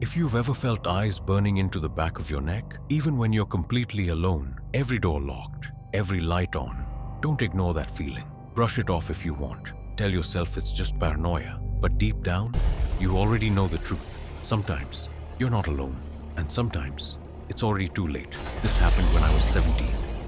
If you've ever felt eyes burning into the back of your neck, even when you're completely alone, every door locked, every light on, don't ignore that feeling. Brush it off if you want. Tell yourself it's just paranoia. But deep down, you already know the truth. Sometimes, you're not alone. And sometimes, it's already too late. This happened when I was 17.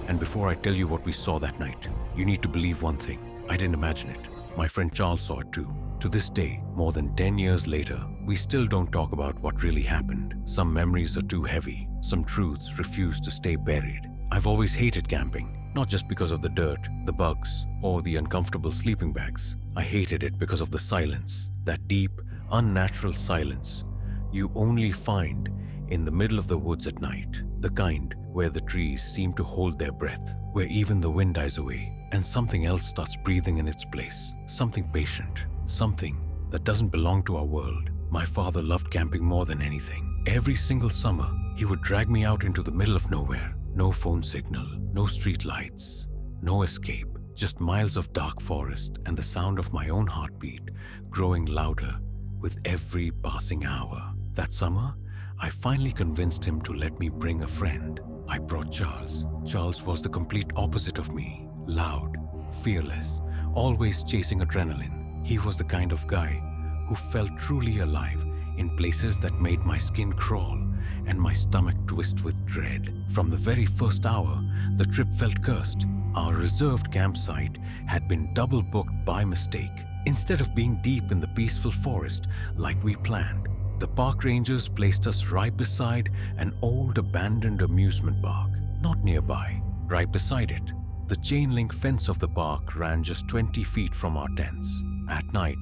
And before I tell you what we saw that night, you need to believe one thing. I didn't imagine it. My friend Charles saw it too. To this day, more than 10 years later, we still don't talk about what really happened. Some memories are too heavy. Some truths refuse to stay buried. I've always hated camping, not just because of the dirt, the bugs, or the uncomfortable sleeping bags. I hated it because of the silence, that deep, unnatural silence you only find in the middle of the woods at night, the kind where the trees seem to hold their breath, where even the wind dies away and something else starts breathing in its place, something patient, something that doesn't belong to our world. My father loved camping more than anything. Every single summer, he would drag me out into the middle of nowhere. No phone signal, no street lights, no escape, just miles of dark forest and the sound of my own heartbeat growing louder with every passing hour. That summer, I finally convinced him to let me bring a friend. I brought Charles. Charles was the complete opposite of me. Loud, fearless, always chasing adrenaline. He was the kind of guy who felt truly alive in places that made my skin crawl and my stomach twist with dread. From the very first hour, the trip felt cursed. Our reserved campsite had been double booked by mistake. Instead of being deep in the peaceful forest like we planned, the park rangers placed us right beside an old abandoned amusement park. Not nearby, right beside it. The chain link fence of the park ran just 20 feet from our tents. At night,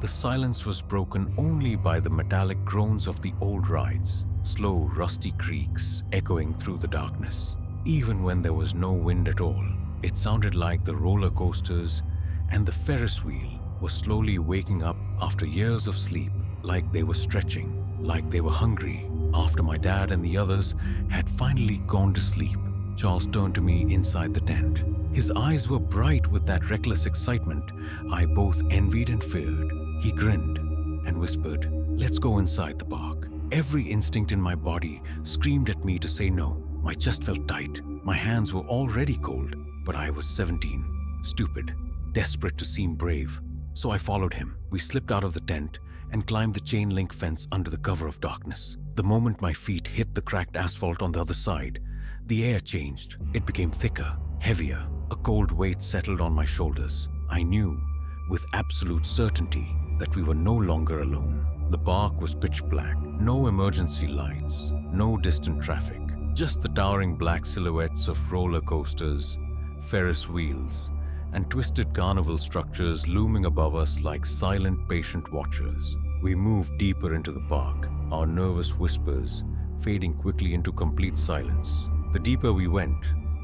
the silence was broken only by the metallic groans of the old rides, slow, rusty creaks echoing through the darkness. Even when there was no wind at all, it sounded like the roller coasters and the Ferris wheel were slowly waking up after years of sleep, like they were stretching, like they were hungry. After my dad and the others had finally gone to sleep, Charles turned to me inside the tent. His eyes were bright with that reckless excitement I both envied and feared. He grinned and whispered, "Let's go inside the park." Every instinct in my body screamed at me to say no. My chest felt tight. My hands were already cold, but I was 17, stupid, desperate to seem brave. So I followed him. We slipped out of the tent and climbed the chain link fence under the cover of darkness. The moment my feet hit the cracked asphalt on the other side, the air changed. It became thicker, heavier. A cold weight settled on my shoulders. I knew, with absolute certainty, that we were no longer alone. The park was pitch black. No emergency lights, no distant traffic. Just the towering black silhouettes of roller coasters, Ferris wheels, and twisted carnival structures looming above us like silent, patient watchers. We moved deeper into the park, our nervous whispers fading quickly into complete silence. The deeper we went,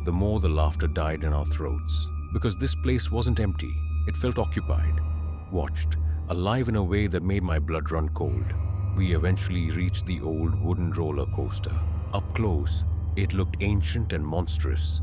the more the laughter died in our throats. Because this place wasn't empty, it felt occupied, watched, alive in a way that made my blood run cold. We eventually reached the old wooden roller coaster. Up close, it looked ancient and monstrous,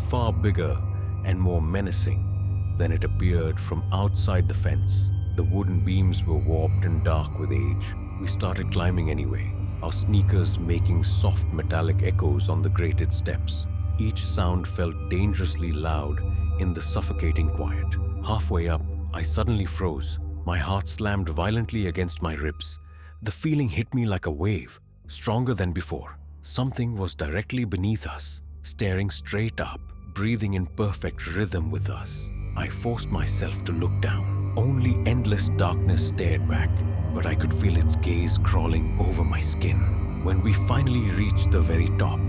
far bigger and more menacing than it appeared from outside the fence. The wooden beams were warped and dark with age. We started climbing anyway, our sneakers making soft metallic echoes on the grated steps. Each sound felt dangerously loud in the suffocating quiet. Halfway up, I suddenly froze. My heart slammed violently against my ribs. The feeling hit me like a wave, stronger than before. Something was directly beneath us, staring straight up, breathing in perfect rhythm with us. I forced myself to look down. Only endless darkness stared back, but I could feel its gaze crawling over my skin. When we finally reached the very top,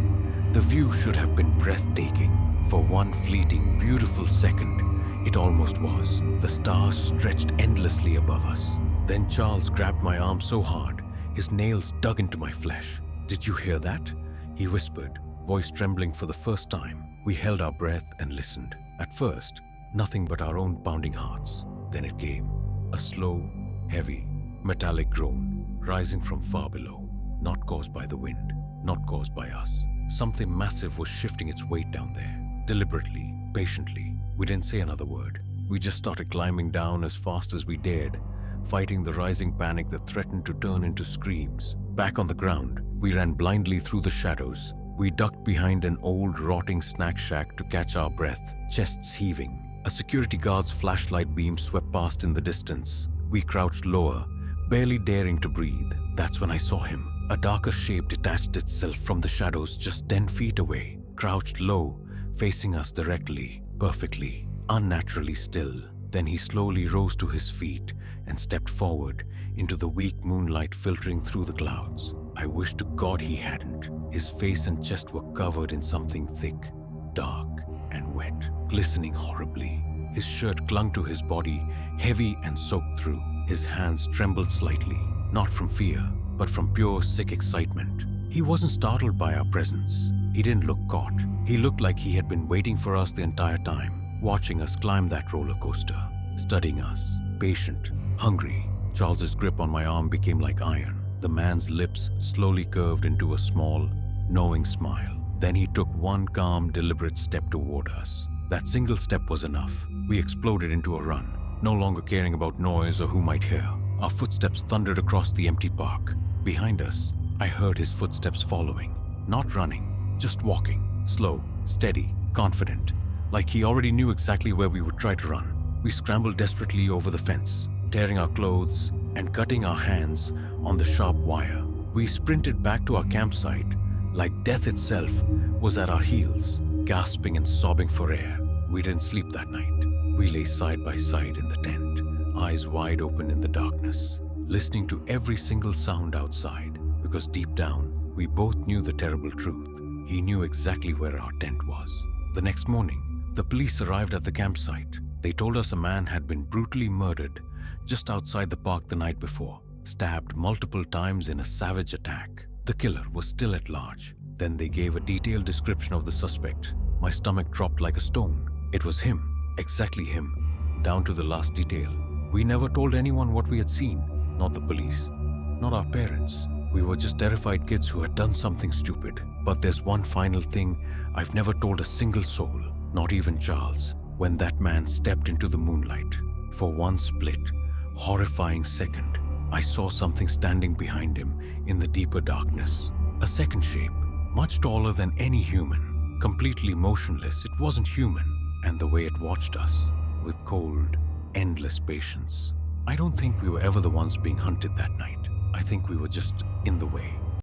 the view should have been breathtaking. For one fleeting, beautiful second, it almost was. The stars stretched endlessly above us. Then Charles grabbed my arm so hard, his nails dug into my flesh. "Did you hear that?" he whispered, voice trembling for the first time. We held our breath and listened. At first, nothing but our own pounding hearts. Then it came, a slow, heavy, metallic groan, rising from far below, not caused by the wind, not caused by us. Something massive was shifting its weight down there, deliberately, patiently. We didn't say another word. We just started climbing down as fast as we dared, fighting the rising panic that threatened to turn into screams. Back on the ground, we ran blindly through the shadows. We ducked behind an old, rotting snack shack to catch our breath, chests heaving. A security guard's flashlight beam swept past in the distance. We crouched lower, barely daring to breathe. That's when I saw him. A darker shape detached itself from the shadows just 10 feet away, crouched low, facing us directly, perfectly, unnaturally still. Then he slowly rose to his feet and stepped forward into the weak moonlight filtering through the clouds. I wish to God he hadn't. His face and chest were covered in something thick, dark, and wet, glistening horribly. His shirt clung to his body, heavy and soaked through. His hands trembled slightly, not from fear, but from pure sick excitement. He wasn't startled by our presence. He didn't look caught. He looked like he had been waiting for us the entire time, watching us climb that roller coaster, studying us, patient, hungry. Charles's grip on my arm became like iron. The man's lips slowly curved into a small, knowing smile. Then he took one calm, deliberate step toward us. That single step was enough. We exploded into a run, no longer caring about noise or who might hear. Our footsteps thundered across the empty park. Behind us, I heard his footsteps following. Not running, just walking, slow, steady, confident, like he already knew exactly where we would try to run. We scrambled desperately over the fence, tearing our clothes and cutting our hands on the sharp wire. We sprinted back to our campsite like death itself was at our heels, gasping and sobbing for air. We didn't sleep that night. We lay side by side in the tent, eyes wide open in the darkness, listening to every single sound outside, because deep down, we both knew the terrible truth. He knew exactly where our tent was. The next morning, the police arrived at the campsite. They told us a man had been brutally murdered just outside the park the night before, stabbed multiple times in a savage attack. The killer was still at large. Then they gave a detailed description of the suspect. My stomach dropped like a stone. It was him, exactly him, down to the last detail. We never told anyone what we had seen, not the police, not our parents. We were just terrified kids who had done something stupid. But there's one final thing I've never told a single soul, not even Charles. When that man stepped into the moonlight, for one split, horrifying second, I saw something standing behind him in the deeper darkness. A second shape, much taller than any human, completely motionless. It wasn't human. And the way it watched us, with cold, endless patience. I don't think we were ever the ones being hunted that night. I think we were just in the way.